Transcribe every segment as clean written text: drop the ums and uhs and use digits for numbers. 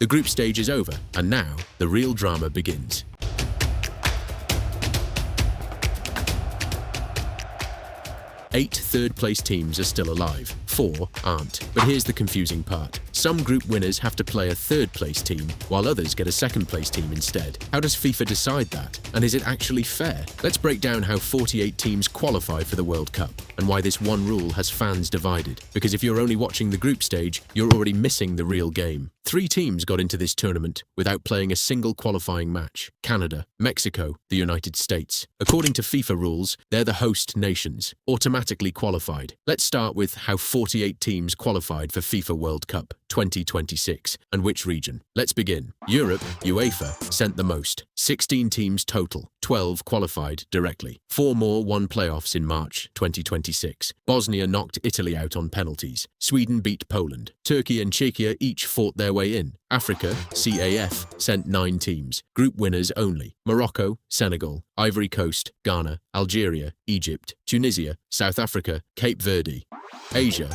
The group stage is over, and now the real drama begins. Eight third-place teams are still alive, 4 aren't. But here's the confusing part. Some group winners have to play a third-place team, while others get a second-place team instead. How does FIFA decide that? And is it actually fair? Let's break down how 48 teams qualify for the World Cup, and why this one rule has fans divided. Because if you're only watching the group stage, you're already missing the real game. 3 teams got into this tournament without playing a single qualifying match: Canada, Mexico, the United States. According to FIFA rules, they're the host nations, automatically qualified. Let's start with how 48 teams qualified for FIFA World Cup 2026 and which region. Let's begin. Europe, UEFA, sent the most. 16 teams total, 12 qualified directly. 4 more won playoffs in March 2026. Bosnia knocked Italy out on penalties. Sweden beat Poland. Turkey and Czechia each fought their way in. Africa, CAF, sent 9 teams, group winners only. Morocco, Senegal, Ivory Coast, Ghana, Algeria, Egypt, Tunisia, South Africa, Cape Verde. Asia,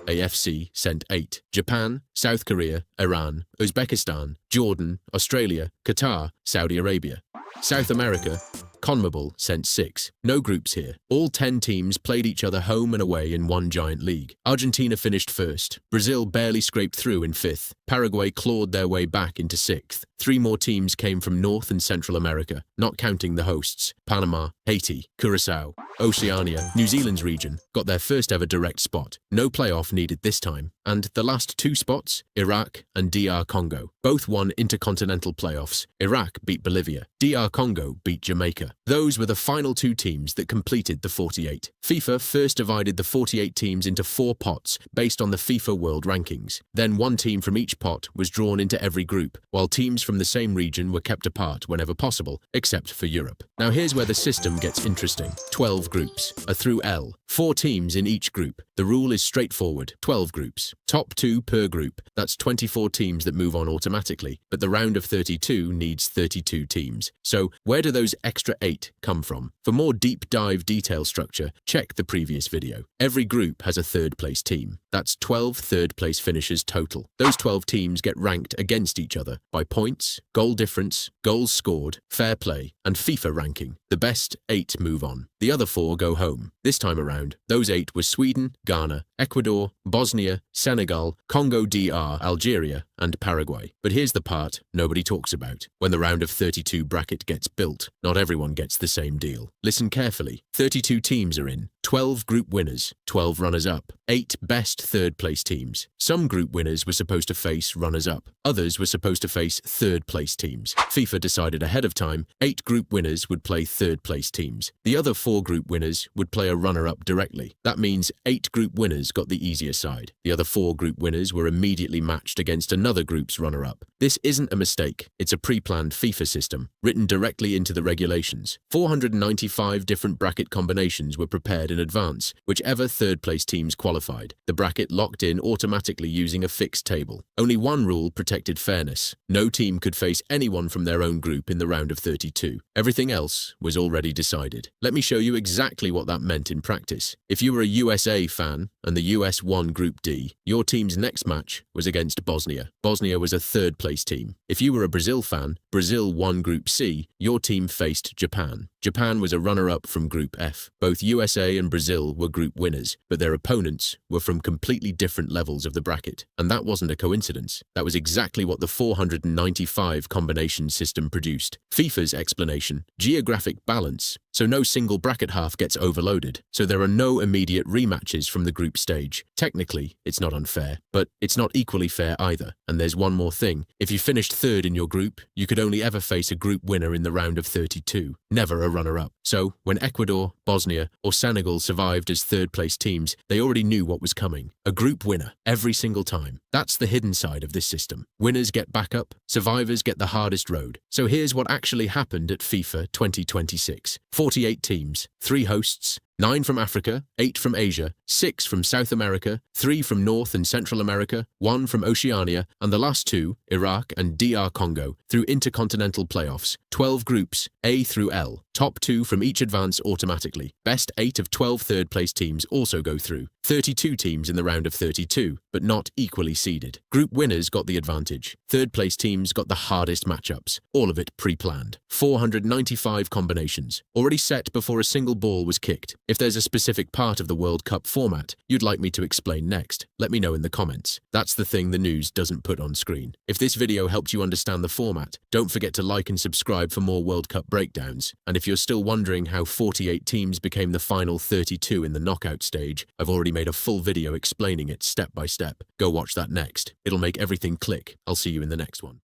AFC sent 8. Japan, South Korea, Iran, Uzbekistan, Jordan, Australia, Qatar, Saudi Arabia. South America, CONMEBOL sent 6. No groups here. All 10 teams played each other home and away in one giant league. Argentina finished first. Brazil barely scraped through in 5th. Paraguay clawed their way back into 6th. 3 more teams came from North and Central America, not counting the hosts: Panama, Haiti, Curacao. Oceania, New Zealand's region, got their first ever direct spot. No playoff needed this time. And the last 2 spots, Iraq and DR Congo, both won intercontinental playoffs. Iraq beat Bolivia. DR Congo beat Jamaica. Those were the final 2 teams that completed the 48. FIFA first divided the 48 teams into 4 pots based on the FIFA World Rankings. Then 1 team from each pot was drawn into every group, while teams from the same region were kept apart whenever possible, except for Europe. Now here's where the system gets interesting. 12 groups, A through L, 4 teams in each group. The rule is straightforward: 12 groups. Top 2 per group. That's 24 teams that move on automatically, but the round of 32 needs 32 teams. So where do those extra 8 come from? For more deep dive detail structure, check the previous video. Every group has a third-place team. That's 12 third-place finishers total. Those 12 teams get ranked against each other by points, goal difference, goals scored, fair play, and FIFA ranking. The best 8 move on. The other 4 go home. This time around, those 8 were Sweden, Ghana, Ecuador, Bosnia, Senegal, Congo DR, Algeria, and Paraguay. But here's the part nobody talks about. When the round of 32 bracket gets built, not everyone gets the same deal. Listen carefully. 32 teams are in. 12 group winners, 12 runners-up, 8 best third-place teams. Some group winners were supposed to face runners-up. Others were supposed to face third-place teams. FIFA decided ahead of time 8 group winners would play third-place teams. The other 4 group winners would play a runner-up directly. That means 8 group winners got the easier side. The other 4 group winners were immediately matched against another group's runner-up. This isn't a mistake. It's a pre-planned FIFA system, written directly into the regulations. 495 different bracket combinations were prepared in advance. Whichever third-place teams qualified, the bracket locked in automatically using a fixed table. Only one rule protected fairness. No team could face anyone from their own group in the round of 32. Everything else was already decided. Let me show you exactly what that meant in practice. If you were a USA fan and the US won Group D, your team's next match was against Bosnia. Bosnia was a third-place team. If you were a Brazil fan, Brazil won Group C, your team faced Japan. Japan was a runner-up from Group F. Both USA and Brazil were group winners, but their opponents were from completely different levels of the bracket. And that wasn't a coincidence. That was exactly what the 495 combination system produced. FIFA's explanation: geographic balance. So no single bracket half gets overloaded. So there are no immediate rematches from the group stage. Technically, it's not unfair, but it's not equally fair either. And there's one more thing. If you finished third in your group, you could only ever face a group winner in the round of 32, never a runner-up. So when Ecuador, Bosnia, or Senegal survived as third-place teams, they already knew what was coming. A group winner every single time. That's the hidden side of this system. Winners get backup, survivors get the hardest road. So here's what actually happened at FIFA 2026. 48 teams, 3 hosts, 9 from Africa, 8 from Asia, 6 from South America, 3 from North and Central America, 1 from Oceania, and the last 2, Iraq and DR Congo, through intercontinental playoffs. 12 groups, A through L. Top 2 from each advance automatically. Best 8 of 12 third-place teams also go through. 32 teams in the round of 32, but not equally seeded. Group winners got the advantage. Third-place teams got the hardest matchups, all of it pre-planned. 495 combinations, already set before a single ball was kicked. If there's a specific part of the World Cup format you'd like me to explain next, let me know in the comments. That's the thing the news doesn't put on screen. If this video helped you understand the format, don't forget to like and subscribe for more World Cup breakdowns. And if you're still wondering how 48 teams became the final 32 in the knockout stage, I've already made a full video explaining it step by step. Go watch that next. It'll make everything click. I'll see you in the next one.